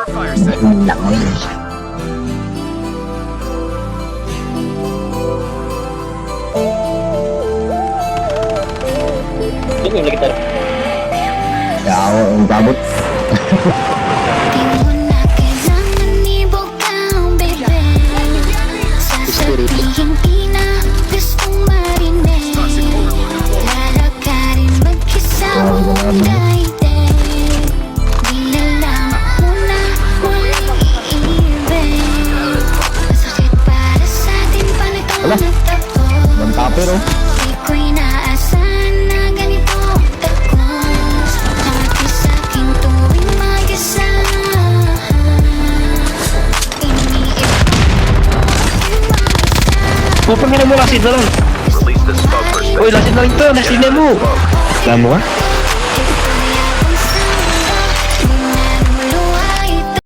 Ini lagi taruh. Ya, ang babot. Wala, ang tapir oh. Pupangin mo lasin na lang. Uy, lasin na lang to. Lasin na mo. Alam mo ka?